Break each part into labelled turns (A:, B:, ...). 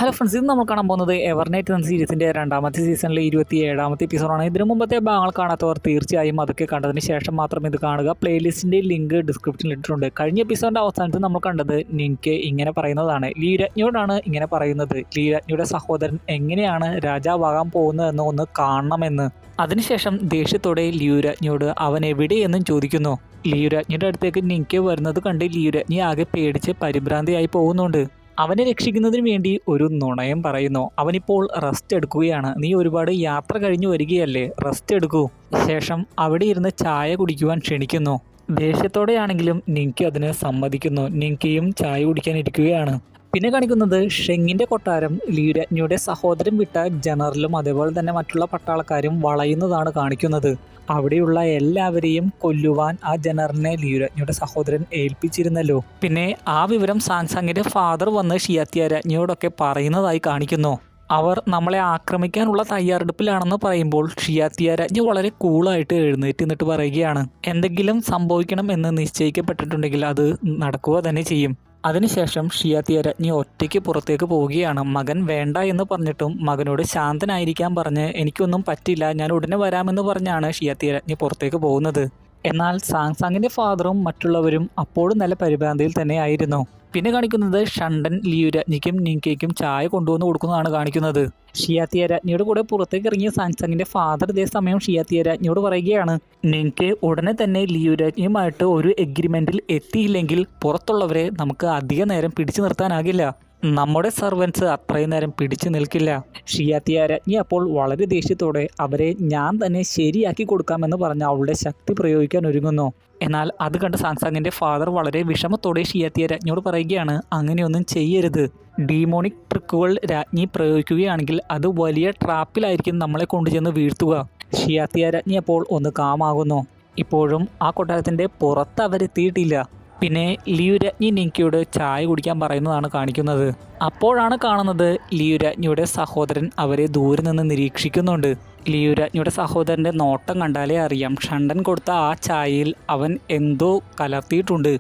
A: Hello friends, ഇന്ന് നമ്മൾ കാണാൻ പോകുന്നത് എവർനൈറ്റ് എന്ന സീരീസിൻ്റെ രണ്ടാമത്തെ സീസണിലെ 27ാമത്തെ എപ്പിസോഡാണ്. ഇതിനു മുമ്പത്തെ ഭാഗങ്ങൾ കാണാത്തവർ തീർച്ചയായും അതൊക്കെ കണ്ടതിന് ശേഷം മാത്രം ഇത് കാണുക. പ്ലേലിസ്റ്റിൻ്റെ ലിങ്ക് ഡിസ്ക്രിപ്ഷനിൽ ഇട്ടിട്ടുണ്ട്. കഴിഞ്ഞ എപ്പിസോഡിൻ്റെ അവസാനത്തിൽ നമ്മൾ കണ്ടത് നിൻകെ ഇങ്ങനെ പറയുന്നതാണ്. ലീരാജ്ഞിയോടാണ് ഇങ്ങനെ പറയുന്നത്. ലീരാജ്ഞിയുടെ സഹോദരൻ എങ്ങനെയാണ് രാജാവാകാൻ പോകുന്നതെന്ന് ഒന്ന് കാണണമെന്ന്. അതിനുശേഷം ദേഷ്യത്തോടെ ലിയുരാജ്ഞിയോട് അവൻ എവിടെയെന്നും ചോദിക്കുന്നു. ലിയുരാജ്ഞിയുടെ അടുത്തേക്ക് നിൻകെ വരുന്നത് കണ്ട് ലിയുരാജ്ഞി ആകെ പേടിച്ച് പരിഭ്രാന്തിയായി പോകുന്നുണ്ട്. അവനെ രക്ഷിക്കുന്നതിന് വേണ്ടി ഒരു നുണയം പറയുന്നു. അവനിപ്പോൾ റെസ്റ്റ് എടുക്കുകയാണ്. നീ ഒരുപാട് യാത്ര കഴിഞ്ഞു വരികയല്ലേ, റെസ്റ്റ് എടുക്കൂ. ശേഷം അവിടെ ഇരുന്ന് ചായ കുടിക്കുവാൻ ക്ഷണിക്കുന്നു. ദേഷ്യത്തോടെയാണെങ്കിലും നിൻകെ അതിന് സമ്മതിക്കുന്നു. നിൻകെയും ചായ കുടിക്കാൻ ഇരിക്കുകയാണ്. പിന്നെ കാണിക്കുന്നത് ഷെങ്ങിൻ്റെ കൊട്ടാരം ലീരാജ്ഞിയുടെ സഹോദരൻ വിട്ട ജനറലും അതേപോലെ തന്നെ മറ്റുള്ള പട്ടാളക്കാരും വളയുന്നതാണ് കാണിക്കുന്നത്. അവിടെയുള്ള എല്ലാവരെയും കൊല്ലുവാൻ ആ ജനറലിനെ ലീരാജ്ഞിയുടെ സഹോദരൻ ഏൽപ്പിച്ചിരുന്നല്ലോ. പിന്നെ ആ വിവരം സാങ്സാങ്ങിൻ്റെ ഫാദർ വന്ന് ഷിയാത്തിയ രാജ്ഞിയോടൊക്കെ പറയുന്നതായി കാണിക്കുന്നു. അവർ നമ്മളെ ആക്രമിക്കാനുള്ള തയ്യാറെടുപ്പിലാണെന്ന് പറയുമ്പോൾ ഷിയാത്തിയ രാജ്ഞി വളരെ കൂളായിട്ട് എഴുന്നേറ്റ് നിന്നിട്ട് പറയുകയാണ്, എന്തെങ്കിലും സംഭവിക്കണം എന്ന് നിശ്ചയിക്കപ്പെട്ടിട്ടുണ്ടെങ്കിൽ അത് നടക്കുക തന്നെ ചെയ്യും. അതിനുശേഷം ഷിയാത്തിയ രാജ്ഞി ഒറ്റയ്ക്ക് പുറത്തേക്ക് പോവുകയാണ്. മകൻ വേണ്ട എന്ന് പറഞ്ഞിട്ടും മകനോട് ശാന്തനായിരിക്കാൻ പറഞ്ഞ് എനിക്കൊന്നും പറ്റില്ല, ഞാൻ ഉടനെ വരാമെന്ന് പറഞ്ഞാണ് ഷിയാത്തിയ രാജ്ഞി പുറത്തേക്ക് പോകുന്നത്. എന്നാൽ സാങ്സാങ്ങിൻ്റെ ഫാദറും മറ്റുള്ളവരും അപ്പോഴും നല്ല പരിഭ്രാന്തിയിൽ തന്നെ ആയിരുന്നു. പിന്നെ കാണിക്കുന്നത് ഷണ്ടൻ ലിയുരാജ്ഞിക്കും നിൻകെയ്ക്കും ചായ കൊണ്ടുവന്ന് കൊടുക്കുന്നതാണ് കാണിക്കുന്നത്. ഷിയാത്തിയ രാജ്ഞിയുടെ കൂടെ പുറത്തേക്ക് ഇറങ്ങിയ സാങ്സാങ്ങിൻ്റെ ഫാദർ ഇതേ സമയം ഷിയാത്തിയ രാജ്ഞിയോട് പറയുകയാണ്, നിൻകെ ഉടനെ തന്നെ ലിയുരാജ്ഞിയുമായിട്ട് ഒരു എഗ്രിമെൻറ്റിൽ എത്തിയില്ലെങ്കിൽ പുറത്തുള്ളവരെ നമുക്ക് അധിക നേരം പിടിച്ചു നിർത്താനാകില്ല. നമ്മുടെ സർവൻസ് അത്രയും നേരം പിടിച്ചു നിൽക്കില്ല. ഷിയാത്തിയ രാജ്ഞി അപ്പോൾ വളരെ ദേഷ്യത്തോടെ അവരെ ഞാൻ തന്നെ ശരിയാക്കി കൊടുക്കാമെന്ന് പറഞ്ഞ് അവളുടെ ശക്തി പ്രയോഗിക്കാൻ ഒരുങ്ങുന്നു. എന്നാൽ അത് കണ്ട് സാങ്സാങ്ങിൻ്റെ ഫാദർ വളരെ വിഷമത്തോടെ ഷിയാത്തിയ രാജ്ഞിയോട് പറയുകയാണ്, അങ്ങനെയൊന്നും ചെയ്യരുത്. ഡീമോണിക് ട്രിക്കുകൾ രാജ്ഞി പ്രയോഗിക്കുകയാണെങ്കിൽ അത് വലിയ ട്രാപ്പിലായിരിക്കും നമ്മളെ കൊണ്ടുചെന്ന് വീഴ്ത്തുക. ഷിയാത്തിയ രാജ്ഞി അപ്പോൾ ഒന്ന് കാമാകുന്നു. ഇപ്പോഴും ആ കൊട്ടാരത്തിൻ്റെ പുറത്ത് അവരെത്തിയിട്ടില്ല. പിന്നെ ലിയുരാജ്ഞി നിൻകെയോട് ചായ കുടിക്കാൻ പറയുന്നതാണ് കാണിക്കുന്നത്. അപ്പോഴാണ് കാണുന്നത് ലിയുരാജ്ഞിയുടെ സഹോദരൻ അവരെ ദൂരെ നിന്ന് നിരീക്ഷിക്കുന്നുണ്ട്. ലിയുരാജ്ഞിയുടെ സഹോദരൻ്റെ നോട്ടം കണ്ടാലേ അറിയാം, ഷണ്ടൻ കൊടുത്ത ആ ചായയിൽ അവൻ എന്തോ കലർത്തിയിട്ടുണ്ട്.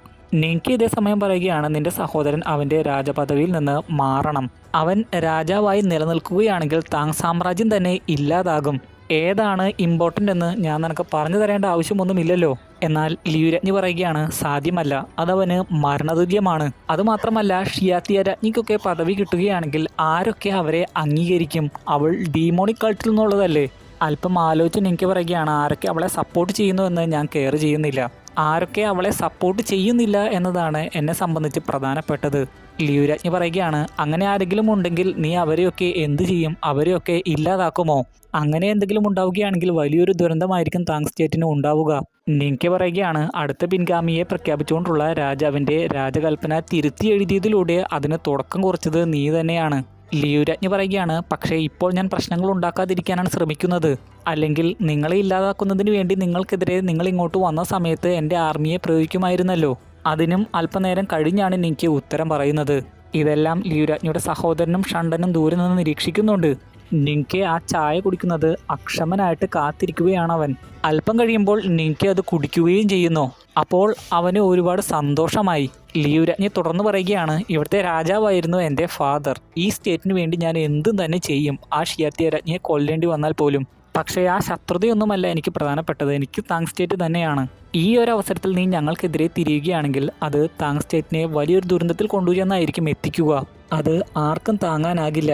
A: നിൻകെ ഇതേ സമയം പറയുകയാണ്, നിന്റെ സഹോദരൻ അവൻ്റെ രാജപദവിയിൽ നിന്ന് മാറണം. അവൻ രാജാവായി നിലനിൽക്കുകയാണെങ്കിൽ താങ് സാമ്രാജ്യം തന്നെ ഇല്ലാതാകും. ഏതാണ് ഇമ്പോർട്ടൻ്റ് എന്ന് ഞാൻ നിനക്ക് പറഞ്ഞു തരേണ്ട ആവശ്യമൊന്നുമില്ലല്ലോ. എന്നാൽ ലിയുരാജ്ഞി പറയുകയാണ്, സാധ്യമല്ല, അതവന് മരണതുല്യമാണ്. അതുമാത്രമല്ല ഷിയാത്തിയ രാജ്ഞിക്കൊക്കെ പദവി കിട്ടുകയാണെങ്കിൽ ആരൊക്കെ അവരെ അംഗീകരിക്കും? അവൾ ഡീമോണിക് കൾട്ടിൽ നിന്നുള്ളതല്ലേ. അല്പം ആലോചിച്ച് എനിക്ക് പറയുകയാണ്, ആരൊക്കെ അവളെ സപ്പോർട്ട് ചെയ്യുന്നു എന്ന് ഞാൻ കെയർ ചെയ്യുന്നില്ല. ആരൊക്കെ അവളെ സപ്പോർട്ട് ചെയ്യുന്നില്ല എന്നതാണ് എന്നെ സംബന്ധിച്ച് പ്രധാനപ്പെട്ടത്. ലിയുരാജ്ഞി പറയുകയാണ്, അങ്ങനെ ആരെങ്കിലും ഉണ്ടെങ്കിൽ നീ അവരെയൊക്കെ എന്തു ചെയ്യും? അവരെയൊക്കെ ഇല്ലാതാക്കുമോ? അങ്ങനെ എന്തെങ്കിലും ഉണ്ടാവുകയാണെങ്കിൽ വലിയൊരു ദുരന്തമായിരിക്കും താങ് സ്റ്റേറ്റിന് ഉണ്ടാവുക. നിൻകെ പറയുകയാണ്, അടുത്ത പിൻഗാമിയെ പ്രഖ്യാപിച്ചുകൊണ്ടുള്ള രാജാവിൻ്റെ രാജകൽപ്പന തിരുത്തി എഴുതിയതിലൂടെ അതിന് തുടക്കം കുറിച്ചത് നീ തന്നെയാണ്. ലിയുരാജ്ഞി പറയുകയാണ്, പക്ഷേ ഇപ്പോൾ ഞാൻ പ്രശ്നങ്ങൾ ഉണ്ടാക്കാതിരിക്കാനാണ് ശ്രമിക്കുന്നത്. അല്ലെങ്കിൽ നിങ്ങളെ ഇല്ലാതാക്കുന്നതിന് വേണ്ടി നിങ്ങൾക്കെതിരെ നിങ്ങൾ ഇങ്ങോട്ട് വന്ന സമയത്ത് എൻ്റെ ആർമിയെ പ്രയോഗിക്കുമായിരുന്നല്ലോ. അതിനും അല്പനേരം കഴിഞ്ഞാണ് നിൻകെ ഉത്തരം പറയുന്നത്. ഇതെല്ലാം ലിയുരാജ്ഞിയുടെ സഹോദരനും ഷണ്ടനും ദൂരെ നിന്ന് നിരീക്ഷിക്കുന്നുണ്ട്. നിൻകെ ആ ചായ കുടിക്കുന്നത് അക്ഷമനായിട്ട് കാത്തിരിക്കുകയാണ് അവൻ. അല്പം കഴിയുമ്പോൾ നിൻകെ അത് കുടിക്കുകയും ചെയ്യുന്നു. അപ്പോൾ അവന് ഒരുപാട് സന്തോഷമായി. ലിയുരാജ്ഞി തുടർന്ന് പറയുകയാണ്, ഇവിടുത്തെ രാജാവായിരുന്നു എൻ്റെ ഫാദർ. ഈ സ്റ്റേറ്റിന് വേണ്ടി ഞാൻ എന്തും തന്നെ ചെയ്യും, ആ ഷിയാത്തിയ രാജ്ഞിയെ കൊല്ലേണ്ടി വന്നാൽ പോലും. പക്ഷേ ആ ശത്രുതയൊന്നുമല്ല എനിക്ക് പ്രധാനപ്പെട്ടത്, എനിക്ക് താങ് സ്റ്റേറ്റ് തന്നെയാണ്. ഈ ഒരു അവസരത്തിൽ നീ ഞങ്ങൾക്കെതിരെ തിരിയുകയാണെങ്കിൽ അത് താങ് സ്റ്റേറ്റിനെ വലിയൊരു ദുരന്തത്തിൽ കൊണ്ടുചെന്നായിരിക്കും എത്തിക്കുക. അത് ആർക്കും താങ്ങാനാകില്ല.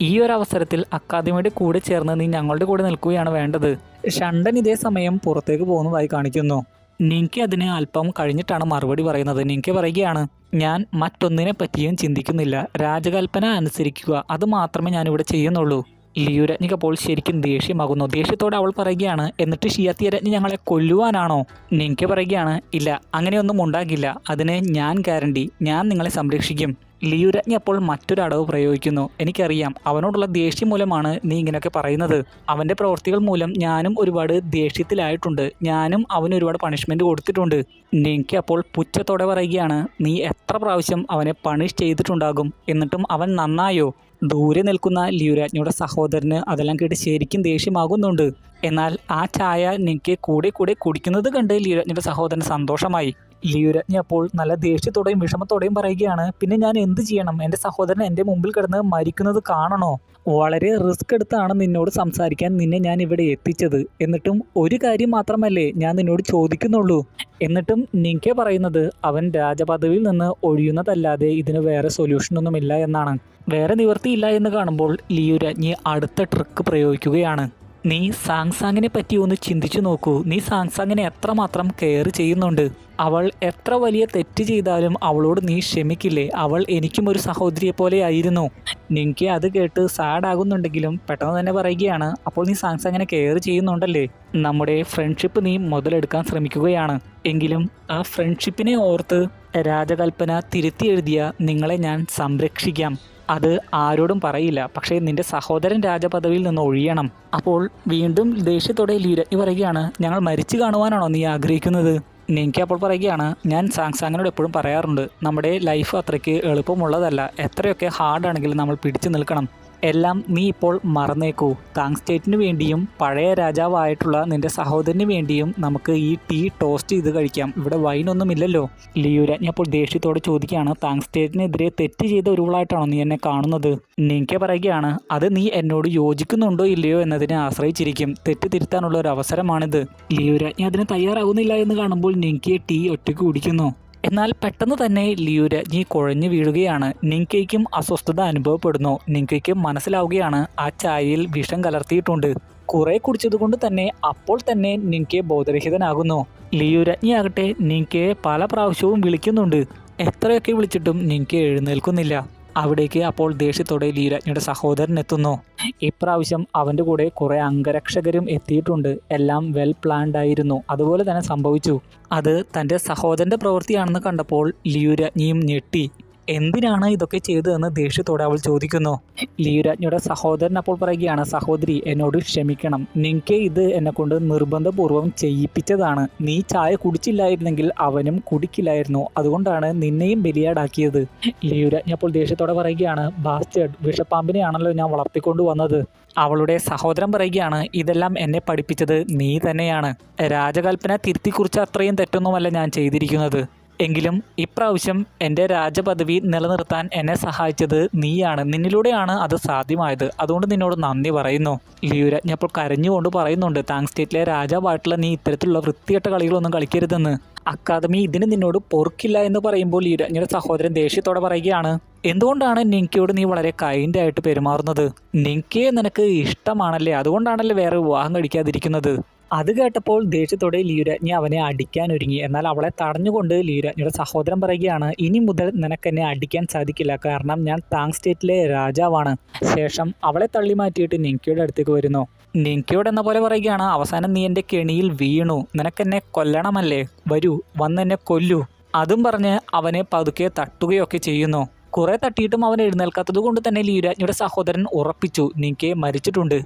A: ഈ ഒരു അവസരത്തിൽ അക്കാദമിയുടെ കൂടെ ചേർന്ന് നീ ഞങ്ങളുടെ കൂടെ നിൽക്കുകയാണ് വേണ്ടത്. ഷണ്ടൻ ഇതേ സമയം പുറത്തേക്ക് പോകുന്നതായി കാണിക്കുന്നു. നിൻകെ അതിന് അല്പം കഴിഞ്ഞിട്ടാണ് മറുപടി പറയുന്നത്. നിൻകെ പറയുകയാണ്, ഞാൻ മറ്റൊന്നിനെ പറ്റിയും ചിന്തിക്കുന്നില്ല. രാജകൽപ്പന അനുസരിക്കുക, അത് മാത്രമേ ഞാനിവിടെ ചെയ്യുന്നുള്ളൂ. ലിയുരാജ്ഞിക്ക് അപ്പോൾ ശരിക്കും ദേഷ്യമാകുന്നു. ദേഷ്യത്തോടെ അവൾ പറയുകയാണ്, എന്നിട്ട് ഷിയാത്തിയ രാജ്ഞി ഞങ്ങളെ കൊല്ലുവാനാണോ? നിൻകെ പറയുകയാണ്, ഇല്ല, അങ്ങനെയൊന്നും ഉണ്ടാകില്ല. അതിന് ഞാൻ ഗ്യാരണ്ടി, ഞാൻ നിങ്ങളെ സംരക്ഷിക്കും. ലിയുരാജ്ഞി അപ്പോൾ മറ്റൊരു അടവ് പ്രയോഗിക്കുന്നു. എനിക്കറിയാം, അവനോടുള്ള ദേഷ്യം മൂലമാണ് നീ ഇങ്ങനെയൊക്കെ പറയുന്നത്. അവൻ്റെ പ്രവൃത്തികൾ മൂലം ഞാനും ഒരുപാട് ദേഷ്യത്തിലായിട്ടുണ്ട്. ഞാനും അവന് ഒരുപാട് പണിഷ്മെൻറ്റ് കൊടുത്തിട്ടുണ്ട്. നിൻകെ അപ്പോൾ പുച്ഛത്തോടെ പറയുകയാണ്, നീ എത്ര പ്രാവശ്യം അവനെ പണിഷ് ചെയ്തിട്ടുണ്ടാകും, എന്നിട്ടും അവൻ നന്നായോ? ദൂരെ നിൽക്കുന്ന ലിയുരാജ്ഞിയുടെ സഹോദരന് അതെല്ലാം കേട്ട് ശരിക്കും ദേഷ്യമാകുന്നുണ്ട്. എന്നാൽ ആ ചായ നിൻകെ കൂടെ കൂടെ കുടിക്കുന്നത് കണ്ട് ലിയുരാജ്ഞിയുടെ സഹോദരന് സന്തോഷമായി. ലിയുരാജ്ഞി അപ്പോൾ നല്ല ദേഷ്യത്തോടെയും വിഷമത്തോടെയും പറയുകയാണ്, പിന്നെ ഞാൻ എന്ത് ചെയ്യണം? എൻ്റെ സഹോദരൻ എൻ്റെ മുമ്പിൽ കിടന്ന് മരിക്കുന്നത് കാണണോ? വളരെ റിസ്ക് എടുത്താണ് നിന്നോട് സംസാരിക്കാൻ നിന്നെ ഞാൻ ഇവിടെ എത്തിച്ചത്. എന്നിട്ടും ഒരു കാര്യം മാത്രമല്ലേ ഞാൻ നിന്നോട് ചോദിക്കുന്നുള്ളൂ. എന്നിട്ടും നിങ്കെ പറയുന്നത് അവൻ രാജപദവിയിൽ നിന്ന് ഒഴിയുന്നതല്ലാതെ ഇതിന് വേറെ സൊല്യൂഷനൊന്നുമില്ല എന്നാണ്. വേറെ നിവൃത്തിയില്ല എന്ന് കാണുമ്പോൾ ലിയുരാജ്ഞി അടുത്ത ട്രിക്ക് പ്രയോഗിക്കുകയാണ്. നീ സാങ്സാങ്ങിനെ പറ്റി ഒന്ന് ചിന്തിച്ചു നോക്കൂ. നീ സാങ്സാങ്ങിനെ എത്രമാത്രം കെയർ ചെയ്യുന്നുണ്ട്. അവൾ എത്ര വലിയ തെറ്റ് ചെയ്താലും അവളോട് നീ ക്ഷമിക്കില്ലേ? അവൾ എനിക്കും ഒരു സഹോദരിയെ പോലെ ആയിരുന്നു. നിനക്ക് അത് കേട്ട് സാഡ് ആകുന്നുണ്ടെങ്കിലും പെട്ടെന്ന് തന്നെ പറയുകയാണ്, അപ്പോൾ നീ സാങ്സാങ്ങിനെ കെയർ ചെയ്യുന്നുണ്ടല്ലേ? നമ്മുടെ ഫ്രണ്ട്ഷിപ്പ് നീ മുതലെടുക്കാൻ ശ്രമിക്കുകയാണ്. എങ്കിലും ആ ഫ്രണ്ട്ഷിപ്പിനെ ഓർത്ത് രാജകൽപ്പന തിരുത്തി എഴുതിയ നിങ്ങളെ ഞാൻ സംരക്ഷിക്കാം. അത് ആരോടും പറയില്ല. പക്ഷേ നിന്റെ സഹോദരൻ രാജപദവിയിൽ നിന്ന് ഒഴിയണം. അപ്പോൾ വീണ്ടും ദേഷ്യത്തോടെ ലിയുരാജ്ഞി പറയുകയാണ്, ഞങ്ങൾ മരിച്ചു കാണുവാനാണോ നീ ആഗ്രഹിക്കുന്നത്? നിങ്കെ അപ്പോൾ പറയുകയാണ്, ഞാൻ സാങ്സാങ്ങിനോട് എപ്പോഴും പറയാറുണ്ട്, നമ്മുടെ ലൈഫ് അത്രയ്ക്ക് എളുപ്പമുള്ളതല്ല. എത്രയൊക്കെ ഹാർഡാണെങ്കിലും നമ്മൾ പിടിച്ചു നിൽക്കണം. എല്ലാം നീ ഇപ്പോൾ മറന്നേക്കൂ. താങ് സ്റ്റേറ്റിന് വേണ്ടിയും പഴയ രാജാവായിട്ടുള്ള നിന്റെ സഹോദരന് വേണ്ടിയും നമുക്ക് ഈ ടീ ടോസ്റ്റ് ചെയ്ത് കഴിക്കാം. ഇവിടെ വൈനൊന്നുമില്ലല്ലോ. ലിയുരാജ്ഞി അപ്പോൾ ദേഷ്യത്തോടെ ചോദിക്കുകയാണ്, താങ് സ്റ്റേറ്റിനെതിരെ തെറ്റ് ചെയ്ത ഒരുവളായിട്ടാണോ നീ എന്നെ കാണുന്നത്? നിങ്കെ പറയുകയാണ്, അത് നീ എന്നോട് യോജിക്കുന്നുണ്ടോ ഇല്ലയോ എന്നതിനെ ആശ്രയിച്ചിരിക്കും. തെറ്റ് തിരുത്താനുള്ള ഒരു അവസരമാണിത്. ലിയുരാജ്ഞി അതിന് തയ്യാറാകുന്നില്ല എന്ന് കാണുമ്പോൾ നിങ്കെ ടീ ഒറ്റയ്ക്ക് കുടിക്കുന്നു. എന്നാൽ പെട്ടെന്ന് തന്നെ ലിയുരാജ്ഞി കുഴഞ്ഞു വീഴുകയാണ്. നിങ്കയ്ക്കും അസ്വസ്ഥത അനുഭവപ്പെടുന്നു. നിങ്കയ്ക്ക് മനസ്സിലാവുകയാണ് ആ ചായയിൽ വിഷം കലർത്തിയിട്ടുണ്ട്. കുറെ കുടിച്ചതുകൊണ്ട് തന്നെ അപ്പോൾ തന്നെ നിങ്കെ ബോധരഹിതനാകുന്നു. ലിയുരാജ്ഞി ആകട്ടെ നിങ്കയെ പല പ്രാവശ്യവും വിളിക്കുന്നുണ്ട്. എത്രയൊക്കെ വിളിച്ചിട്ടും നിങ്കെ എഴുന്നേൽക്കുന്നില്ല. അവിടേക്ക് അപ്പോൾ ദേഷ്യത്തോടെ ലിയുരാജ്ഞിയുടെ സഹോദരൻ എത്തുന്നു. ഇപ്രാവശ്യം അവൻ്റെ കൂടെ കുറേ അംഗരക്ഷകരും എത്തിയിട്ടുണ്ട്. എല്ലാം വെൽ പ്ലാൻഡ് ആയിരുന്നു. അതുപോലെ തന്നെ സംഭവിച്ചു. അത് തൻ്റെ സഹോദരൻ്റെ പ്രവൃത്തിയാണെന്ന് കണ്ടപ്പോൾ ലിയുരാജ്ഞിയും ഞെട്ടി. എന്തിനാണ് ഇതൊക്കെ ചെയ്തതെന്ന് ദേഷ്യത്തോടെ അവൾ ചോദിക്കുന്നു. ലിയുരാജ്ഞിയുടെ സഹോദരൻ അപ്പോൾ പറയുകയാണ്, സഹോദരി എന്നോട് ക്ഷമിക്കണം. നിനക്ക് ഇത് എന്നെക്കൊണ്ട് നിർബന്ധപൂർവ്വം ചെയ്യിപ്പിച്ചതാണ്. നീ ചായ കുടിച്ചില്ലായിരുന്നെങ്കിൽ അവനും കുടിക്കില്ലായിരുന്നു. അതുകൊണ്ടാണ് നിന്നെയും ബലിയാടാക്കിയത്. ലിയുരാജ്ഞി അപ്പോൾ ദേഷ്യത്തോടെ പറയുകയാണ്, ബാസ്റ്റേഡ്, വിഷപ്പാമ്പിനെയാണല്ലോ ഞാൻ വളർത്തിക്കൊണ്ടു വന്നത്. അവളുടെ സഹോദരൻ പറയുകയാണ്, ഇതെല്ലാം എന്നെ പഠിപ്പിച്ചത് നീ തന്നെയാണ്. രാജകൽപ്പന തിരുത്തിക്കുറിച്ച് അത്രയും തെറ്റൊന്നുമല്ല ഞാൻ ചെയ്തിരിക്കുന്നത്. എങ്കിലും ഇപ്രാവശ്യം എൻ്റെ രാജപദവി നിലനിർത്താൻ എന്നെ സഹായിച്ചത് നീയാണ്. നിന്നിലൂടെയാണ് അത് സാധ്യമായത്. അതുകൊണ്ട് നിന്നോട് നന്ദി പറയുന്നു. ലിയുരാജ്ഞി അപ്പോൾ കരഞ്ഞുകൊണ്ട് പറയുന്നുണ്ട്, താങ് സ്റ്റേറ്റിലെ രാജാവായിട്ടുള്ള നീ ഇത്തരത്തിലുള്ള വൃത്തികെട്ട കളികളൊന്നും കളിക്കരുതെന്ന്. അക്കാദമി ഇതിന് നിന്നോട് പൊറുക്കില്ല എന്ന് പറയുമ്പോൾ ലിയുരാജ്ഞിയുടെ സഹോദരൻ ദേഷ്യത്തോടെ പറയുകയാണ്, എന്തുകൊണ്ടാണ് നിങ്കയോട് നീ വളരെ കൈൻഡായിട്ട് പെരുമാറുന്നത്? നിങ്കയെ നിനക്ക് ഇഷ്ടമാണല്ലേ? അതുകൊണ്ടാണല്ലേ വേറെ വിവാഹം കഴിക്കാതിരിക്കുന്നത്? അത് കേട്ടപ്പോൾ ദേഷ്യത്തോടെ ലിയുരാജ്ഞി അവനെ അടിക്കാനൊരുങ്ങി. എന്നാൽ അവളെ തടഞ്ഞുകൊണ്ട് ലിയുരാജ്ഞിയുടെ സഹോദരൻ പറയുകയാണ്, ഇനി മുതൽ നിനക്കെന്നെ അടിക്കാൻ സാധിക്കില്ല. കാരണം ഞാൻ താങ് സ്റ്റേറ്റിലെ രാജാവാണ്. ശേഷം അവളെ തള്ളി മാറ്റിയിട്ട് നിങ്കയുടെ അടുത്തേക്ക് വരുന്നു. നിങ്കയോട് എന്ന പോലെ പറയുകയാണ്, അവസാനം നീ എൻ്റെ കെണിയിൽ വീണു. നിനക്കെന്നെ കൊല്ലണമല്ലേ? വരൂ, വന്നെന്നെ കൊല്ലൂ. അതും പറഞ്ഞ് അവനെ പതുക്കെ തട്ടുകയൊക്കെ ചെയ്യുന്നു. കുറെ തട്ടിയിട്ടും അവൻ എഴുന്നേൽക്കാത്തത് കൊണ്ട് തന്നെ ലിയുരാജ്ഞിയുടെ സഹോദരൻ ഉറപ്പിച്ചു, നിങ്കെ മരിച്ചിട്ടുണ്ട്.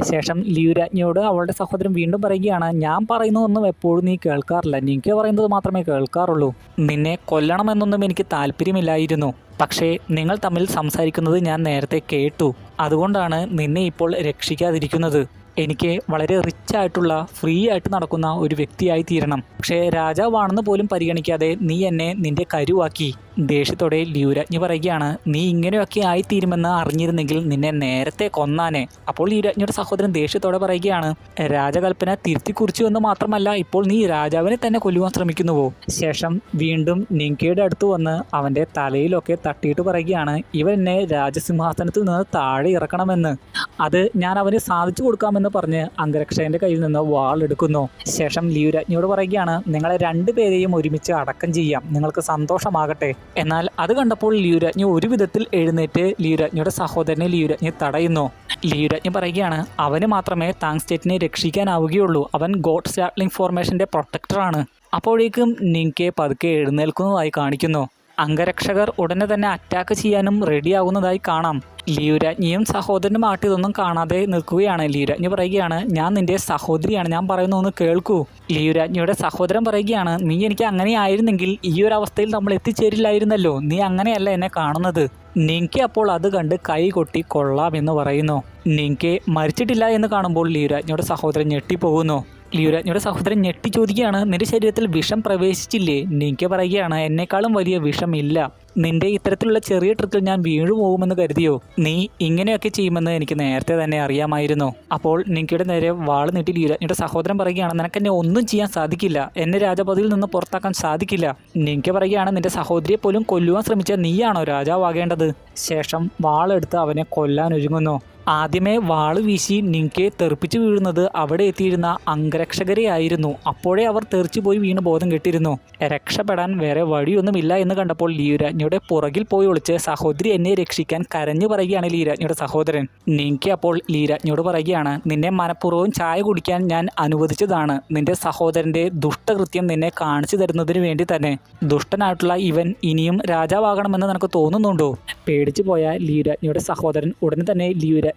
A: ശേഷം ലിയുരാജ്ഞിയോട് അവളുടെ സഹോദരൻ വീണ്ടും പറയുകയാണ്, ഞാൻ പറയുന്നതൊന്നും എപ്പോഴും നീ കേൾക്കാറില്ല. നിങ്കെ പറയുന്നത് മാത്രമേ കേൾക്കാറുള്ളൂ. നിന്നെ കൊല്ലണമെന്നൊന്നും എനിക്ക് താല്പര്യമില്ലായിരുന്നു. പക്ഷേ നിങ്ങൾ തമ്മിൽ സംസാരിക്കുന്നത് ഞാൻ നേരത്തെ കേട്ടു. അതുകൊണ്ടാണ് നിന്നെ ഇപ്പോൾ രക്ഷിക്കാതിരിക്കുന്നത്. എനിക്ക് വളരെ റിച്ച് ആയിട്ടുള്ള ഫ്രീ ആയിട്ട് നടക്കുന്ന ഒരു വ്യക്തിയായി തീരണം. പക്ഷേ രാജാവാണെന്ന് പോലും പരിഗണിക്കാതെ നീ എന്നെ നിന്റെ കരുവാക്കി. ദേഷ്യത്തോടെ ലിയുരാജ്ഞി പറയുകയാണ്, നീ ഇങ്ങനെയൊക്കെ ആയിത്തീരുമെന്ന് അറിഞ്ഞിരുന്നെങ്കിൽ നിന്നെ നേരത്തെ കൊന്നാനെ. അപ്പോൾ ലിയുരാജ്ഞിയുടെ സഹോദരൻ ദേഷ്യത്തോടെ പറയുകയാണ്, രാജകൽപ്പന തിരുത്തി കുറിച്ചു എന്ന് മാത്രമല്ല, ഇപ്പോൾ നീ രാജാവിനെ തന്നെ കൊല്ലുവാൻ ശ്രമിക്കുന്നുവോ? ശേഷം വീണ്ടും നിങ്കയുടെ അടുത്ത് വന്ന് അവൻ്റെ തലയിലൊക്കെ തട്ടിയിട്ട് പറയുകയാണ്, ഇവൻ എന്നെ രാജസിംഹാസനത്തിൽ നിന്ന് താഴെ ഇറക്കണമെന്ന്. അത് ഞാൻ അവന് സാധിച്ചു കൊടുക്കാമെന്ന് പറഞ്ഞ് അംഗരക്ഷകന്റെ കയ്യിൽ നിന്ന് വാൾ എടുക്കുന്നു. ശേഷം ലിയുരാജ്ഞിയോട് പറയുകയാണ്, നിങ്ങളെ രണ്ടുപേരെയും ഒരുമിച്ച് അടക്കം ചെയ്യാം. നിങ്ങൾക്ക് സന്തോഷമാകട്ടെ. എന്നാൽ അത് കണ്ടപ്പോൾ ലിയുരാജ്ഞി ഒരു വിധത്തിൽ എഴുന്നേറ്റ് ലിയുരാജ്ഞിയുടെ സഹോദരനെ ലിയുരാജ്ഞി തടയുന്നു. ലിയുരാജ്ഞി പറയുകയാണ്, അവന് മാത്രമേ താങ് സ്റ്റേറ്റിനെ രക്ഷിക്കാനാവുകയുള്ളൂ. അവൻ ഗോഡ് സ്റ്റാർട്ട്ലിംഗ് ഫോർമേഷന്റെ പ്രൊട്ടക്ടറാണ്. അപ്പോഴേക്കും നിങ്കെ പതുക്കെ എഴുന്നേൽക്കുന്നതായി കാണിക്കുന്നു. അംഗരക്ഷകർ ഉടനെ തന്നെ അറ്റാക്ക് ചെയ്യാനും റെഡിയാകുന്നതായി കാണാം. ലിയുരാജ്ഞിയും സഹോദരനും ഇതൊന്നും കാണാതെ നിൽക്കുകയാണ്. ലിയുരാജ്ഞി പറയുകയാണ്, ഞാൻ നിന്റെ സഹോദരിയാണ്, ഞാൻ പറയുന്ന ഒന്ന് കേൾക്കൂ. ലിയുരാജ്ഞിയുടെ സഹോദരൻ പറയുകയാണ്, നീ എനിക്ക് അങ്ങനെ ആയിരുന്നെങ്കിൽ ഈ ഒരു അവസ്ഥയിൽ നമ്മൾ എത്തിച്ചേരില്ലായിരുന്നല്ലോ. നീ അങ്ങനെയല്ല എന്നെ കാണുന്നത്. നിങ്കെ അപ്പോൾ അത് കണ്ട് കൈ കൊട്ടി കൊള്ളാം എന്ന് പറയുന്നു. നിങ്കെ മരിച്ചിട്ടില്ല എന്ന് കാണുമ്പോൾ ലിയുരാജ്ഞിയുടെ സഹോദരൻ ഞെട്ടിപ്പോകുന്നു. ലിയുരാജ്ഞിയുടെ സഹോദരൻ ഞെട്ടി ചോദിക്കുകയാണ്, നിന്റെ ശരീരത്തിൽ വിഷം പ്രവേശിച്ചില്ലേ? നിൻകെ പറയുകയാണ്, എന്നെക്കാളും വലിയ വിഷമില്ല. നിന്റെ ഇത്തരത്തിലുള്ള ചെറിയ ട്രിക്കിൽ ഞാൻ വീണു പോകുമെന്ന് കരുതിയോ? നീ ഇങ്ങനെയൊക്കെ ചെയ്യുമെന്ന് എനിക്ക് നേരത്തെ തന്നെ അറിയാമായിരുന്നു. അപ്പോൾ നിൻകയുടെ നേരെ വാള് നീട്ടി ലിയുരാജ്ഞിയുടെ സഹോദരൻ പറയുകയാണ്, നിനക്കെന്നെ ഒന്നും ചെയ്യാൻ സാധിക്കില്ല. എന്നെ രാജപദവിയിൽ നിന്ന് പുറത്താക്കാൻ സാധിക്കില്ല. നിൻകെ പറയുകയാണ്, നിന്റെ സഹോദരിയെ പോലും കൊല്ലുവാൻ ശ്രമിച്ച നീയാണോ രാജാവാകേണ്ടത്? ശേഷം വാളെടുത്ത് അവനെ കൊല്ലാൻ ഒരുങ്ങുന്നു. ആദ്യമേ വാള് വീശി നിൻകെ തെറിപ്പിച്ചു വീഴുന്നത് അവിടെ എത്തിയിരുന്ന അംഗരക്ഷകരെ ആയിരുന്നു. അപ്പോഴേ അവർ തെറിച്ചുപോയി വീണ് ബോധം കെട്ടിരുന്നു. രക്ഷപ്പെടാൻ വേറെ വഴിയൊന്നുമില്ല എന്ന് കണ്ടപ്പോൾ ലിയുരാജ്ഞിയുടെ പുറകിൽ പോയി ഒളിച്ച് സഹോദരി എന്നെ രക്ഷിക്കാൻ കരഞ്ഞു പറയുകയാണ് ലിയുരാജ്ഞിയുടെ സഹോദരൻ. നിൻകെ അപ്പോൾ ലിയുരാജ്ഞിയോട് പറയുകയാണ്, നിന്നെ മനഃപൂർവ്വം ചായ കുടിക്കാൻ ഞാൻ അനുവദിച്ചതാണ്. നിന്റെ സഹോദരന്റെ ദുഷ്ടകൃത്യം നിന്നെ കാണിച്ചു തരുന്നതിന് വേണ്ടി തന്നെ. ദുഷ്ടനായിട്ടുള്ള ഇവൻ ഇനിയും രാജാവാകണമെന്ന് നിനക്ക് തോന്നുന്നുണ്ടോ? പേടിച്ചു പോയ ലിയുരാജ്ഞിയുടെ സഹോദരൻ ഉടനെ തന്നെ ലിയുരാജ്ഞിക്ക്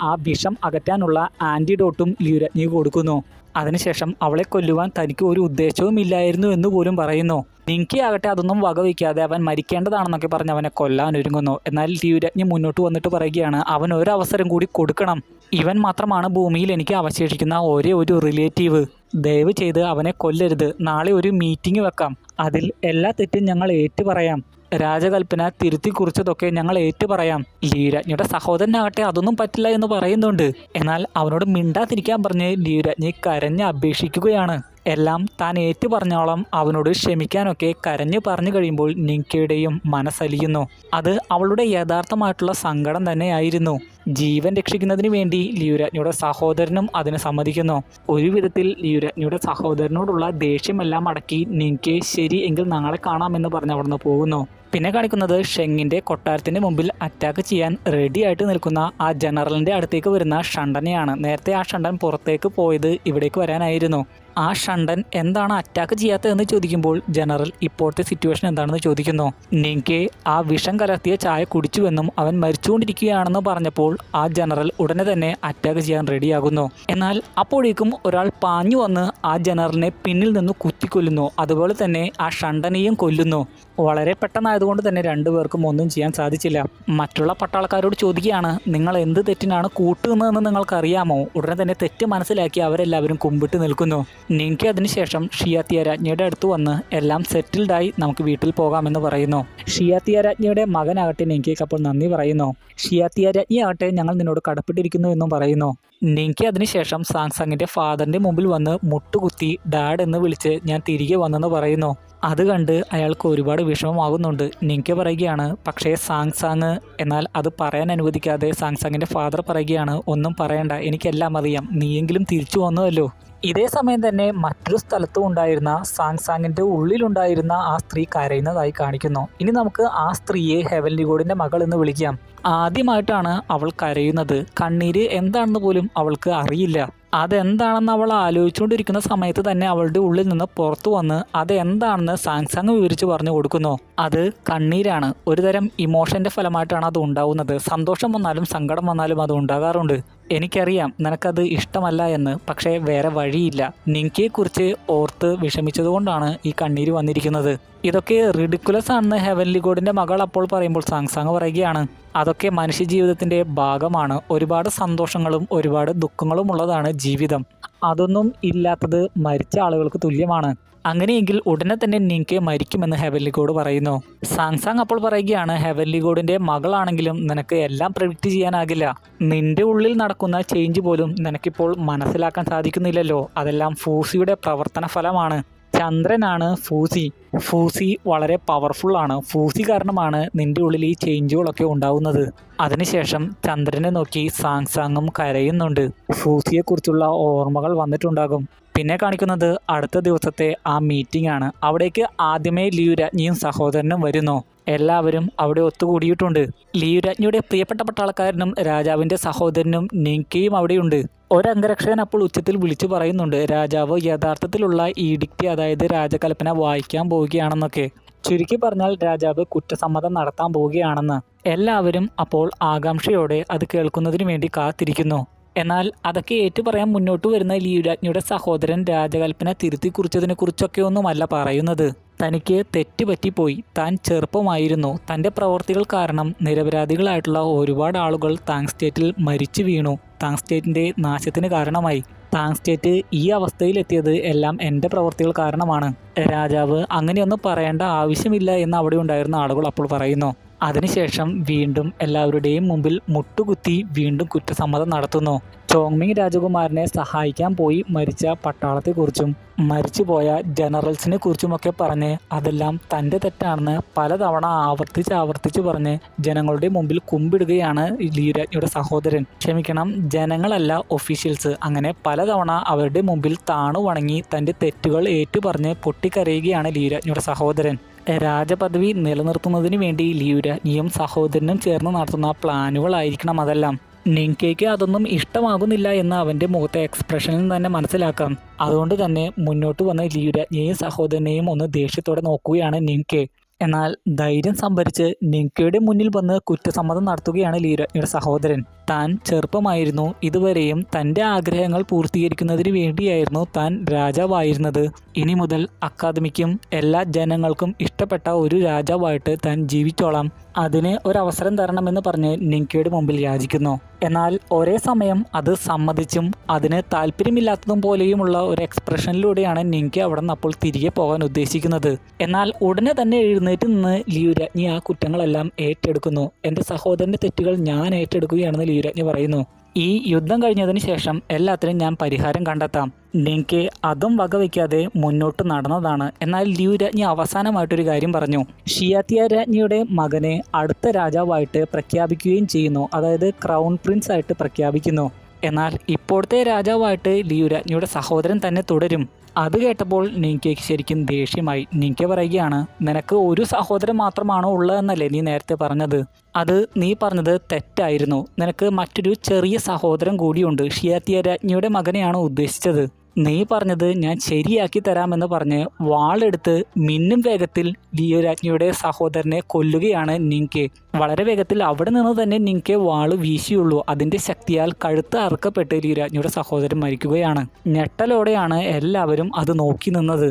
A: ആ വിഷം അകറ്റാനുള്ള ആൻറ്റിഡോട്ടും ലിയുരാജ്ഞിക്ക് കൊടുക്കുന്നു. അതിനുശേഷം അവളെ കൊല്ലുവാൻ തനിക്ക് ഒരു ഉദ്ദേശവും ഇല്ലായിരുന്നു എന്ന് പോലും പറയുന്നു. നിൻകെ ആകട്ടെ അതൊന്നും വകവയ്ക്കാതെ അവൻ മരിക്കേണ്ടതാണെന്നൊക്കെ പറഞ്ഞ് അവനെ കൊല്ലാൻ ഒരുങ്ങുന്നു. എന്നാൽ ലിയുരാജ്ഞി മുന്നോട്ട് വന്നിട്ട് പറയുകയാണ്, അവൻ ഒരവസരം കൂടി കൊടുക്കണം. ഇവൻ മാത്രമാണ് ഭൂമിയിൽ എനിക്ക് അവശേഷിക്കുന്ന ഒരേ ഒരു റിലേറ്റീവ്. ദയവ് ചെയ്ത് അവനെ കൊല്ലരുത്. നാളെ ഒരു മീറ്റിംഗ് വെക്കാം. അതിൽ എല്ലാ തെറ്റും ഞങ്ങൾ ഏറ്റുപറയാം. രാജകൽപ്പന തിരുത്തി കുറിച്ചതൊക്കെ ഞങ്ങൾ ഏറ്റുപറയാം. ലിയുരാജ്ഞിയുടെ സഹോദരനാകട്ടെ അതൊന്നും പറ്റില്ല എന്ന് പറയുന്നുണ്ട്. എന്നാൽ അവനോട് മിണ്ടാതിരിക്കാൻ പറഞ്ഞ് ലിയുരാജ്ഞി കരഞ്ഞ് അപേക്ഷിക്കുകയാണ്. എല്ലാം താൻ ഏറ്റു പറഞ്ഞോളം അവനോട് ക്ഷമിക്കാനൊക്കെ കരഞ്ഞു പറഞ്ഞു കഴിയുമ്പോൾ നിൻകയുടെയും മനസ്സലിയുന്നു. അത് അവളുടെ യഥാർത്ഥമായിട്ടുള്ള സങ്കടം തന്നെയായിരുന്നു. ജീവൻ രക്ഷിക്കുന്നതിന് വേണ്ടി ലിയുരാജ്ഞിയുടെ സഹോദരനും അതിന് സമ്മതിക്കുന്നു. ഒരു വിധത്തിൽ ലിയുരാജ്ഞിയുടെ സഹോദരനോടുള്ള ദേഷ്യമെല്ലാം അടക്കി നിൻകെ ശരി എങ്കിൽ നാളെ കാണാമെന്ന് പറഞ്ഞ് അവിടുന്ന് പോകുന്നു. പിന്നെ കാണിക്കുന്നത് ഷെങ്ങിൻ്റെ കൊട്ടാരത്തിൻ്റെ മുമ്പിൽ അറ്റാക്ക് ചെയ്യാൻ റെഡി ആയിട്ട് നിൽക്കുന്ന ആ ജനറലിൻ്റെ അടുത്തേക്ക് വരുന്ന ഷണ്ടനെയാണ്. നേരത്തെ ആ ഷണ്ടൻ പുറത്തേക്ക് പോയത് ഇവിടേക്ക് വരാനായിരുന്നു. ആ ഷണ്ടൻ എന്താണ് അറ്റാക്ക് ചെയ്യാത്തതെന്ന് ചോദിക്കുമ്പോൾ ജനറൽ ഇപ്പോഴത്തെ സിറ്റുവേഷൻ എന്താണെന്ന് ചോദിക്കുന്നു. നിൻകെ ആ വിഷം കലർത്തിയ ചായ കുടിച്ചുവെന്നും അവൻ മരിച്ചുകൊണ്ടിരിക്കുകയാണെന്ന് പറഞ്ഞപ്പോൾ ആ ജനറൽ ഉടനെ തന്നെ അറ്റാക്ക് ചെയ്യാൻ റെഡിയാകുന്നു. എന്നാൽ അപ്പോഴേക്കും ഒരാൾ പാഞ്ഞു വന്ന് ആ ജനറലിനെ പിന്നിൽ നിന്ന് കുത്തിക്കൊല്ലുന്നു. അതുപോലെ തന്നെ ആ ഷണ്ടനെയും കൊല്ലുന്നു. വളരെ പെട്ടെന്നായതുകൊണ്ട് തന്നെ രണ്ടുപേർക്കും ഒന്നും ചെയ്യാൻ സാധിച്ചില്ല. മറ്റുള്ള പട്ടാളക്കാരോട് ചോദിക്കുകയാണ്, നിങ്ങൾ എന്ത് തെറ്റിനാണ് കൂട്ടുന്നതെന്ന് നിങ്ങൾക്കറിയാമോ? ഉടനെ തന്നെ തെറ്റ് മനസ്സിലാക്കി അവരെല്ലാവരും കുമ്പിട്ട് നിൽക്കുന്നു. നിൻകെ അതിനുശേഷം ഷിയാത്തിയ രാജ്ഞിയുടെ അടുത്ത് വന്ന് എല്ലാം സെറ്റിൽഡായി നമുക്ക് വീട്ടിൽ പോകാമെന്ന് പറയുന്നു. ഷിയാത്തിയ രാജ്ഞിയുടെ മകനാകട്ടെ നിൻകെക്ക് അപ്പോൾ നന്ദി പറയുന്നു. ഷിയാത്തിയ രാജ്ഞി ആകട്ടെ ഞങ്ങൾ നിന്നോട് കടപ്പെട്ടിരിക്കുന്നു എന്നും പറയുന്നു. നിൻകെ അതിനുശേഷം സാങ്സങ്ങിൻ്റെ ഫാദറിൻ്റെ മുമ്പിൽ വന്ന് മുട്ടുകുത്തി ഡാഡ് എന്ന് വിളിച്ച് ഞാൻ തിരികെ വന്നെന്ന് പറയുന്നു. അത് കണ്ട് അയാൾക്ക് ഒരുപാട് വിഷമമാകുന്നുണ്ട്. നിൻകെ പറയുകയാണ്, പക്ഷേ സാങ്സാങ്. എന്നാൽ അത് പറയാൻ അനുവദിക്കാതെ സാങ്സാങ്ങിൻ്റെ ഫാദർ പറയുകയാണ്, ഒന്നും പറയണ്ട, എനിക്കെല്ലാം അറിയാം, നീയെങ്കിലും തിരിച്ചു വന്നതല്ലോ. ഇതേ സമയം തന്നെ മറ്റൊരു സ്ഥലത്തും ഉണ്ടായിരുന്ന സാങ്സാങ്ങിൻ്റെ ഉള്ളിലുണ്ടായിരുന്ന ആ സ്ത്രീ കരയുന്നതായി കാണിക്കുന്നു. ഇനി നമുക്ക് ആ സ്ത്രീയെ ഹെവൻലി ഗോഡിൻ്റെ മകൾ എന്ന് വിളിക്കാം. ആദ്യമായിട്ടാണ് അവൾ കരയുന്നത്. കണ്ണീര് എന്താണെന്ന് പോലും അവൾക്ക് അറിയില്ല. അതെന്താണെന്ന് അവൾ ആലോചിച്ചുകൊണ്ടിരിക്കുന്ന സമയത്ത് തന്നെ അവളുടെ ഉള്ളിൽ നിന്ന് പുറത്തു വന്ന് അതെന്താണെന്ന് സാങ്സാങ് വിവരിച്ചു പറഞ്ഞു കൊടുക്കുന്നു. അത് കണ്ണീരാണ്. ഒരുതരം ഇമോഷൻ്റെ ഫലമായിട്ടാണ് അത് ഉണ്ടാവുന്നത്. സന്തോഷം വന്നാലും സങ്കടം വന്നാലും അത് ഉണ്ടാകാറുണ്ട്. എനിക്കറിയാം നിനക്കത് ഇഷ്ടമല്ല എന്ന്, പക്ഷേ വേറെ വഴിയില്ല. നിൻകെക്കുറിച്ച് ഓർത്ത് വിഷമിച്ചതുകൊണ്ടാണ് ഈ കണ്ണീര് വന്നിരിക്കുന്നത്. ഇതൊക്കെ റിഡിക്കുലസ് ആണെന്ന് ഹെവൻലി ഗോഡിൻ്റെ മകൾ അപ്പോൾ പറയുമ്പോൾ സാങ്സാങ് പറയുകയാണ്, അതൊക്കെ മനുഷ്യജീവിതത്തിൻ്റെ ഭാഗമാണ്. ഒരുപാട് സന്തോഷങ്ങളും ഒരുപാട് ദുഃഖങ്ങളും ഉള്ളതാണ് ജീവിതം. അതൊന്നും ഇല്ലാത്തത് മരിച്ച ആളുകൾക്ക് തുല്യമാണ്. അങ്ങനെയെങ്കിൽ ഉടനെ തന്നെ നിൻകെ മരിക്കുമെന്ന് ഹെവൻലി ഗോഡ് പറയുന്നു. സാങ്സാങ് അപ്പോൾ പറയുകയാണ്, ഹെവൻലി ഗോഡിൻ്റെ മകളാണെങ്കിലും നിനക്ക് എല്ലാം പ്രെഡിക്റ്റ് ചെയ്യാനാകില്ല. നിന്റെ ഉള്ളിൽ നടക്കുന്ന ചേഞ്ച് പോലും നിനക്കിപ്പോൾ മനസ്സിലാക്കാൻ സാധിക്കുന്നില്ലല്ലോ. അതെല്ലാം ഫൂസിയുടെ പ്രവർത്തന ഫലമാണ്. ചന്ദ്രനാണ് ഫൂസി. ഫൂസി വളരെ പവർഫുള്ളാണ്. ഫൂസി കാരണമാണ് നിന്റെ ഉള്ളിൽ ഈ ചേഞ്ചുകളൊക്കെ ഉണ്ടാവുന്നത്. അതിനുശേഷം ചന്ദ്രനെ നോക്കി സാങ്സാങ്ങും കരയുന്നുണ്ട്. ഫൂസിയെക്കുറിച്ചുള്ള ഓർമ്മകൾ വന്നിട്ടുണ്ടാകും. പിന്നെ കാണിക്കുന്നത് അടുത്ത ദിവസത്തെ ആ മീറ്റിംഗ് ആണ്. അവിടേക്ക് ആദ്യമേ ലിയുരാജ്ഞിയും സഹോദരനും വരുന്നു. എല്ലാവരും അവിടെ ഒത്തുകൂടിയിട്ടുണ്ട്. ലിയുരാജ്ഞിയുടെ പ്രിയപ്പെട്ട പട്ടാളക്കാരനും രാജാവിൻ്റെ സഹോദരനും നിൻകെയും അവിടെയുണ്ട്. ഒരംഗരക്ഷകൻ അപ്പോൾ ഉച്ചത്തിൽ വിളിച്ചു പറയുന്നുണ്ട്, രാജാവ് യഥാർത്ഥത്തിലുള്ള ഈഡിക്റ്റ്, അതായത് രാജകൽപ്പന വായിക്കാൻ പോവുകയാണെന്നൊക്കെ. ചുരുക്കി പറഞ്ഞാൽ രാജാവ് കുറ്റസമ്മതം നടത്താൻ പോവുകയാണെന്ന്. എല്ലാവരും അപ്പോൾ ആകാംക്ഷയോടെ അത് കേൾക്കുന്നതിന് വേണ്ടി കാത്തിരിക്കുന്നു. എന്നാൽ അതൊക്കെ ഏറ്റുപറയാൻ മുന്നോട്ട് വരുന്ന ലിയുരാജ്ഞിയുടെ സഹോദരൻ രാജകൽപ്പന തിരുത്തി കുറിച്ചതിനെക്കുറിച്ചൊക്കെ ഒന്നുമല്ല പറയുന്നത്. തനിക്ക് തെറ്റുപറ്റിപ്പോയി. താൻ ചെറുപ്പമായിരുന്നു. തൻ്റെ പ്രവർത്തികൾ കാരണം നിരപരാധികളായിട്ടുള്ള ഒരുപാട് ആളുകൾ താങ് സ്റ്റേറ്റിൽ മരിച്ചു വീണു. താങ് സ്റ്റേറ്റിൻ്റെ നാശത്തിന് കാരണമായി. താങ് സ്റ്റേറ്റ് ഈ അവസ്ഥയിലെത്തിയത് എല്ലാം എൻ്റെ പ്രവൃത്തികൾ കാരണമാണ്. രാജാവ് അങ്ങനെയൊന്നും പറയേണ്ട ആവശ്യമില്ല എന്ന് അവിടെ ഉണ്ടായിരുന്ന ആളുകൾ അപ്പോൾ പറയുന്നു. അതിനുശേഷം വീണ്ടും എല്ലാവരുടെയും മുമ്പിൽ മുട്ടുകുത്തി വീണ്ടും കുറ്റസമ്മതം നടത്തുന്നു. ചോങ്മിങ് രാജകുമാരനെ സഹായിക്കാൻ പോയി മരിച്ച പട്ടാളത്തെക്കുറിച്ചും മരിച്ചുപോയ ജനറൽസിനെ കുറിച്ചുമൊക്കെ പറഞ്ഞ് അതെല്ലാം തൻ്റെ തെറ്റാണെന്ന് പലതവണ ആവർത്തിച്ച് പറഞ്ഞ് ജനങ്ങളുടെ മുമ്പിൽ കുമ്പിടുകയാണ് ലിയുരാജ്ഞിയുടെ സഹോദരൻ. ക്ഷമിക്കണം, ജനങ്ങളല്ല, ഒഫീഷ്യൽസ്. അങ്ങനെ പലതവണ അവരുടെ മുമ്പിൽ താണു വണങ്ങി തൻ്റെ തെറ്റുകൾ ഏറ്റുപറഞ്ഞ് പൊട്ടിക്കരയുകയാണ് ലിയുരാജ്ഞിയുടെ സഹോദരൻ. രാജപദവി നിലനിർത്തുന്നതിന് വേണ്ടി ലിയുരാജ്ഞിയും സഹോദരനും ചേർന്ന് നടത്തുന്ന പ്ലാനുകളായിരിക്കണം അതെല്ലാം. നിങ്കയ്ക്ക് അതൊന്നും ഇഷ്ടമാകുന്നില്ല എന്ന് അവൻ്റെ മുഖത്തെ എക്സ്പ്രഷനിൽ തന്നെ മനസ്സിലാക്കാം. അതുകൊണ്ട് തന്നെ മുന്നോട്ട് വന്ന ലിയുരാജ്ഞിയെയും സഹോദരനെയും ഒന്ന് ദേഷ്യത്തോടെ നോക്കുകയാണ് നിങ്കെ. എന്നാൽ ധൈര്യം സംഭരിച്ച് നിങ്കയുടെ മുന്നിൽ വന്ന് കുറ്റസമ്മതം നടത്തുകയാണ് ലിയുരാജ്ഞിയുടെ സഹോദരൻ. താൻ ചെറുപ്പമായിരുന്നു, ഇതുവരെയും തൻ്റെ ആഗ്രഹങ്ങൾ പൂർത്തീകരിക്കുന്നതിന് വേണ്ടിയായിരുന്നു താൻ രാജാവായിരുന്നത്. ഇനി മുതൽ അക്കാദമിക്കും എല്ലാ ജനങ്ങൾക്കും ഇഷ്ടപ്പെട്ട ഒരു രാജാവായിട്ട് താൻ ജീവിച്ചോളാം, അതിന് ഒരവസരം തരണമെന്ന് പറഞ്ഞ് നിങ്കയുടെ മുമ്പിൽ യാചിക്കുന്നു. എന്നാൽ ഒരേ സമയം അത് സമ്മതിച്ചും അതിന് താല്പര്യമില്ലാത്തതും പോലെയുമുള്ള ഒരു എക്സ്പ്രഷനിലൂടെയാണ് നിങ്ക അവിടെ നിന്ന് അപ്പോൾ തിരികെ പോകാൻ ഉദ്ദേശിക്കുന്നത്. എന്നാൽ ഉടനെ തന്നെ എഴുന്നേറ്റ് നിന്ന് ലിയുരാജ്ഞി ആ കുറ്റങ്ങളെല്ലാം ഏറ്റെടുക്കുന്നു. എൻ്റെ സഹോദരൻ്റെ തെറ്റുകൾ ഞാൻ ഏറ്റെടുക്കുകയാണെന്ന് ലിയുരാജ്ഞി പറയുന്നു. ഈ യുദ്ധം കഴിഞ്ഞതിന് ശേഷം എല്ലാത്തിനും ഞാൻ പരിഹാരം കണ്ടെത്താം. നിങ്ക അതും വകവയ്ക്കാതെ മുന്നോട്ട് നടന്നതാണ്. എന്നാൽ ലിയുരാജ്ഞി അവസാനമായിട്ടൊരു കാര്യം പറഞ്ഞു. ഷിയാത്തിയ രാജ്ഞിയുടെ മകനെ അടുത്ത രാജാവായിട്ട് പ്രഖ്യാപിക്കുകയും ചെയ്യുന്നു, അതായത് ക്രൗൺ പ്രിൻസ് ആയിട്ട് പ്രഖ്യാപിക്കുന്നു. എന്നാൽ ഇപ്പോഴത്തെ രാജാവായിട്ട് ലിയുരാജ്ഞിയുടെ സഹോദരൻ തന്നെ തുടരും. അത് കേട്ടപ്പോൾ നിങ്കയ്ക്ക് ശരിക്കും ദേഷ്യമായി. നിങ്ക പറയുകയാണ്, നിനക്ക് ഒരു സഹോദരൻ മാത്രമാണോ ഉള്ളതെന്നല്ലേ നീ നേരത്തെ പറഞ്ഞത്? അത് നീ പറഞ്ഞത് തെറ്റായിരുന്നു. നിനക്ക് മറ്റൊരു ചെറിയ സഹോദരൻ കൂടിയുണ്ട്. ഷിയാത്തിയ രാജ്ഞിയുടെ മകനെയാണ് ഉദ്ദേശിച്ചത്. നീ പറഞ്ഞത് ഞാൻ ശരിയാക്കി തരാമെന്ന് പറഞ്ഞ് വാളെടുത്ത് മിന്നും വേഗത്തിൽ ലിയുരാജ്ഞിയുടെ സഹോദരനെ കൊല്ലുകയാണ് നിങ്ക. വളരെ വേഗത്തിൽ അവിടെ നിന്ന് തന്നെ നിങ്ക വാള് വീശിയുള്ളൂ. അതിൻ്റെ ശക്തിയാൽ കഴുത്ത് അറുക്കപ്പെട്ട് ലിയുരാജ്ഞിയുടെ സഹോദരൻ മരിക്കുകയാണ്. ഞെട്ടലോടെയാണ് എല്ലാവരും അത് നോക്കി നിന്നത്.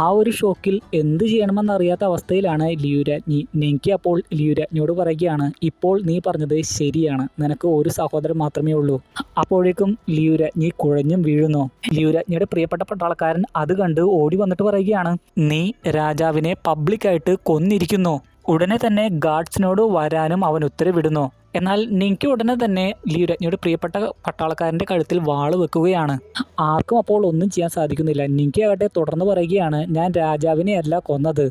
A: ആ ഒരു ഷോക്കിൽ എന്ത് ചെയ്യണമെന്നറിയാത്ത അവസ്ഥയിലാണ് ലിയുരാജ്ഞി. നിങ്ക അപ്പോൾ ലിയുരാജ്ഞിയോട് പറയുകയാണ്, ഇപ്പോൾ നീ പറഞ്ഞത് ശരിയാണ്, നിനക്ക് ഒരു സഹോദരൻ മാത്രമേ ഉള്ളൂ. അപ്പോഴേക്കും ലിയുരാജ്ഞി കുഴഞ്ഞും വീഴുന്നു. ലിയുരാജ്ഞിയുടെ പ്രിയപ്പെട്ട പട്ടാളക്കാരൻ അത് കണ്ട് ഓടി വന്നിട്ട് പറയുകയാണ്, നീ രാജാവിനെ പബ്ലിക്കായിട്ട് കൊന്നിരിക്കുന്നു. ഉടനെ തന്നെ ഗാർഡ്സിനോട് വരാനും അവൻ ഉത്തരവിടുന്നു. എന്നാൽ നിങ്ക ഉടനെ തന്നെ ലിയുരാജ്ഞിയുടെ പ്രിയപ്പെട്ട പട്ടാളക്കാരൻ്റെ കഴുത്തിൽ വാള് വെക്കുകയാണ്. ആർക്കും അപ്പോൾ ഒന്നും ചെയ്യാൻ സാധിക്കുന്നില്ല. നിങ്ക ആകട്ടെ തുടർന്ന് പറയുകയാണ്, ഞാൻ രാജാവിനെയല്ല കൊന്നത്,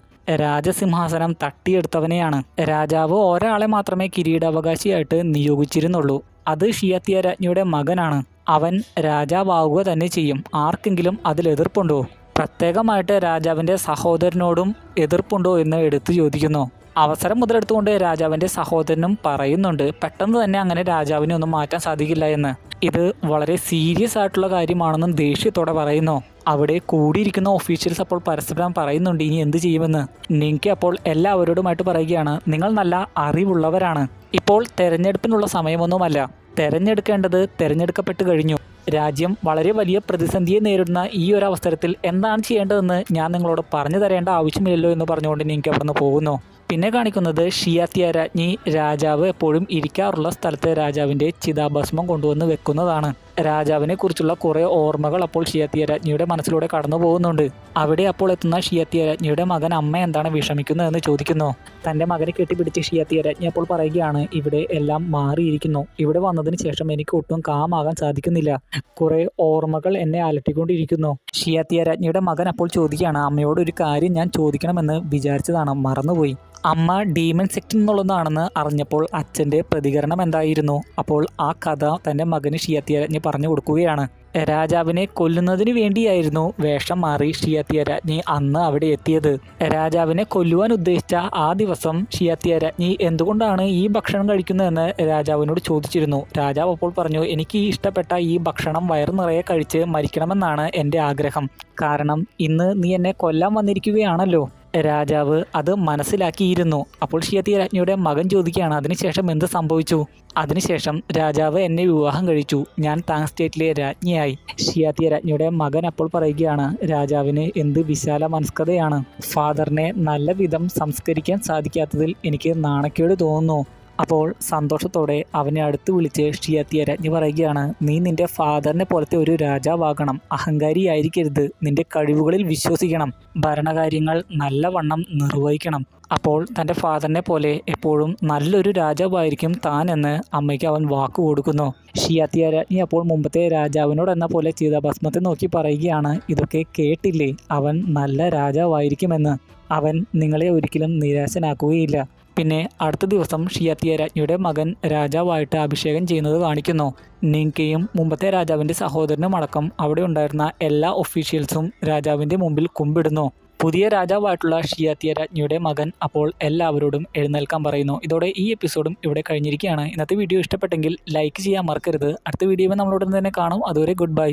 A: രാജസിംഹാസനം തട്ടിയെടുത്തവനെയാണ്. രാജാവ് ഒരാളെ മാത്രമേ കിരീടാവകാശിയായിട്ട് നിയോഗിച്ചിരുന്നുള്ളൂ, അത് ഷിയാത്തിയ രാജ്ഞിയുടെ മകനാണ്. അവൻ രാജാവാവുക തന്നെ ചെയ്യും. ആർക്കെങ്കിലും അതിൽ എതിർപ്പുണ്ടോ? പ്രത്യേകമായിട്ട് രാജാവിൻ്റെ സഹോദരനോടും എതിർപ്പുണ്ടോ എന്ന് എടുത്തു ചോദിക്കുന്നു. അവസരം മുതലെടുത്തുകൊണ്ട് രാജാവിൻ്റെ സഹോദരനും പറയുന്നുണ്ട് പെട്ടെന്ന് തന്നെ അങ്ങനെ രാജാവിനെ ഒന്നും മാറ്റാൻ സാധിക്കില്ല എന്ന്. ഇത് വളരെ സീരിയസ് ആയിട്ടുള്ള കാര്യമാണെന്നും ദേഷ്യത്തോടെ പറയുന്നു. അവിടെ കൂടിയിരിക്കുന്ന ഒഫീഷ്യൽസ് അപ്പോൾ പരസ്പരം പറയുന്നുണ്ട് ഇനി എന്ത് ചെയ്യുമെന്ന്. നിങ്ക അപ്പോൾ എല്ലാവരോടുമായിട്ട് പറയുകയാണ്, നിങ്ങൾ നല്ല അറിവുള്ളവരാണ്. ഇപ്പോൾ തെരഞ്ഞെടുപ്പിനുള്ള സമയമൊന്നുമല്ല. തെരഞ്ഞെടുക്കേണ്ടത് തെരഞ്ഞെടുക്കപ്പെട്ട് കഴിഞ്ഞു. രാജ്യം വളരെ വലിയ പ്രതിസന്ധിയെ നേരിടുന്ന ഈ ഒരു അവസരത്തിൽ എന്താണ് ചെയ്യേണ്ടതെന്ന് ഞാൻ നിങ്ങളോട് പറഞ്ഞു തരേണ്ട ആവശ്യമില്ലല്ലോ എന്ന് പറഞ്ഞുകൊണ്ട് നിങ്ക അവിടെ നിന്ന് പോകുന്നു. പിന്നെ കാണിക്കുന്നത് ഷിയാത്തിയ രാജ്ഞി രാജാവ് എപ്പോഴും ഇരിക്കാറുള്ള സ്ഥലത്ത് രാജാവിൻ്റെ ചിതാഭസ്മം കൊണ്ടുവന്ന് വെക്കുന്നതാണ്. രാജാവിനെ കുറിച്ചുള്ള കുറേ ഓർമ്മകൾ അപ്പോൾ ഷിയാത്തിയ രാജ്ഞിയുടെ മനസ്സിലൂടെ കടന്നു പോകുന്നുണ്ട്. അവിടെ അപ്പോൾ എത്തുന്ന ഷിയാത്തിയ രാജ്ഞിയുടെ മകൻ അമ്മ എന്താണ് വിഷമിക്കുന്നതെന്ന് ചോദിക്കുന്നു. തൻ്റെ മകനെ കെട്ടിപ്പിടിച്ച് ഷിയാത്തിയ രാജ്ഞി അപ്പോൾ പറയുകയാണ്, ഇവിടെ എല്ലാം മാറിയിരിക്കുന്നു. ഇവിടെ വന്നതിന് ശേഷം എനിക്ക് ഒട്ടും കാമാകാൻ സാധിക്കുന്നില്ല. കുറേ ഓർമ്മകൾ എന്നെ അലട്ടിക്കൊണ്ടിരിക്കുന്നു. ഷിയാത്തിയ രാജ്ഞിയുടെ മകൻ അപ്പോൾ ചോദിക്കുകയാണ്, അമ്മയോട് ഒരു കാര്യം ഞാൻ ചോദിക്കണമെന്ന് വിചാരിച്ചതാണ്, മറന്നുപോയി. അമ്മ ഡീമൻ സെക്റ്റിൽ നിന്നുള്ളതാണെന്ന് അറിഞ്ഞപ്പോൾ അച്ഛൻ്റെ പ്രതികരണം എന്തായിരുന്നു? അപ്പോൾ ആ കഥ തൻ്റെ മകന് ഷിയാത്തിയ രാജ്ഞി പറഞ്ഞു കൊടുക്കുകയാണ്. രാജാവിനെ കൊല്ലുന്നതിന് വേണ്ടിയായിരുന്നു വേഷം മാറി ഷിയാത്തിയ രാജ്ഞി അന്ന് അവിടെ എത്തിയത്. രാജാവിനെ കൊല്ലുവാൻ ഉദ്ദേശിച്ച ആ ദിവസം ഷിയാത്തിയ രാജ്ഞി എന്തുകൊണ്ടാണ് ഈ ഭക്ഷണം കഴിക്കുന്നതെന്ന് രാജാവിനോട് ചോദിച്ചിരുന്നു. രാജാവ് അപ്പോൾ പറഞ്ഞു, എനിക്ക് ഇഷ്ടപ്പെട്ട ഈ ഭക്ഷണം വയറു നിറയെ കഴിച്ച് മരിക്കണമെന്നാണ് എൻ്റെ ആഗ്രഹം. കാരണം ഇന്ന് നീ എന്നെ കൊല്ലാൻ വന്നിരിക്കുകയാണല്ലോ. രാജാവ് അത് മനസ്സിലാക്കിയിരുന്നു. അപ്പോൾ ഷിയാത്തിയ രാജ്ഞിയുടെ മകൻ ചോദിക്കുകയാണ്, അതിനുശേഷം എന്ത് സംഭവിച്ചു? അതിനുശേഷം രാജാവ് എന്നെ വിവാഹം കഴിച്ചു, ഞാൻ താങ് സ്റ്റേറ്റിലെ രാജ്ഞിയായി. ഷിയാത്തിയ രാജ്ഞിയുടെ മകൻ അപ്പോൾ പറയുകയാണ്, രാജാവിന് എന്ത് വിശാല മനസ്കതയാണ്. ഫാദറിനെ നല്ല വിധം സംസ്കരിക്കാൻ സാധിക്കാത്തതിൽ എനിക്ക് നാണക്കേട് തോന്നുന്നു. അപ്പോൾ സന്തോഷത്തോടെ അവനെ അടുത്ത് വിളിച്ച് ഷിയാത്തിയ രാജ്ഞി പറയുകയാണ്, നീ നിന്റെ ഫാദറിനെ പോലത്തെ ഒരു രാജാവാകണം, അഹങ്കാരിയായിരിക്കരുത്, നിന്റെ കഴിവുകളിൽ വിശ്വസിക്കണം, ഭരണകാര്യങ്ങൾ നല്ലവണ്ണം നിർവഹിക്കണം. അപ്പോൾ തൻ്റെ ഫാദറിനെ പോലെ എപ്പോഴും നല്ലൊരു രാജാവായിരിക്കും താൻ എന്ന് അമ്മയ്ക്ക് അവൻ വാക്ക് കൊടുക്കുന്നു. ഷിയാത്തിയ രാജ്ഞി അപ്പോൾ മുമ്പത്തെ രാജാവിനോട് എന്ന പോലെ ചിതാഭസ്മത്തെ നോക്കി പറയുകയാണ്, ഇതൊക്കെ കേട്ടില്ലേ, അവൻ നല്ല രാജാവായിരിക്കുമെന്ന്, അവൻ നിങ്ങളെ ഒരിക്കലും നിരാശനാക്കുകയില്ല. പിന്നെ അടുത്ത ദിവസം ഷിയാത്തിയ രാജ്ഞിയുടെ മകൻ രാജാവായിട്ട് അഭിഷേകം ചെയ്യുന്നത് കാണിക്കുന്നു. നിങ്കയും മുമ്പത്തെ രാജാവിൻ്റെ സഹോദരനും അടക്കം അവിടെ ഉണ്ടായിരുന്ന എല്ലാ ഒഫീഷ്യൽസും രാജാവിൻ്റെ മുമ്പിൽ കുമ്പിടുന്നു. പുതിയ രാജാവായിട്ടുള്ള ഷിയാത്തിയ രാജ്ഞിയുടെ മകൻ അപ്പോൾ എല്ലാവരോടും എഴുന്നേൽക്കാൻ പറയുന്നു. ഇതോടെ ഈ എപ്പിസോഡും ഇവിടെ കഴിഞ്ഞിരിക്കുകയാണ്. ഇന്നത്തെ വീഡിയോ ഇഷ്ടപ്പെട്ടെങ്കിൽ ലൈക്ക് ചെയ്യാൻ മറക്കരുത്. അടുത്ത വീഡിയോയിൽ നമ്മളോട് തന്നെ കാണും. അതുവരെ ഗുഡ് ബൈ.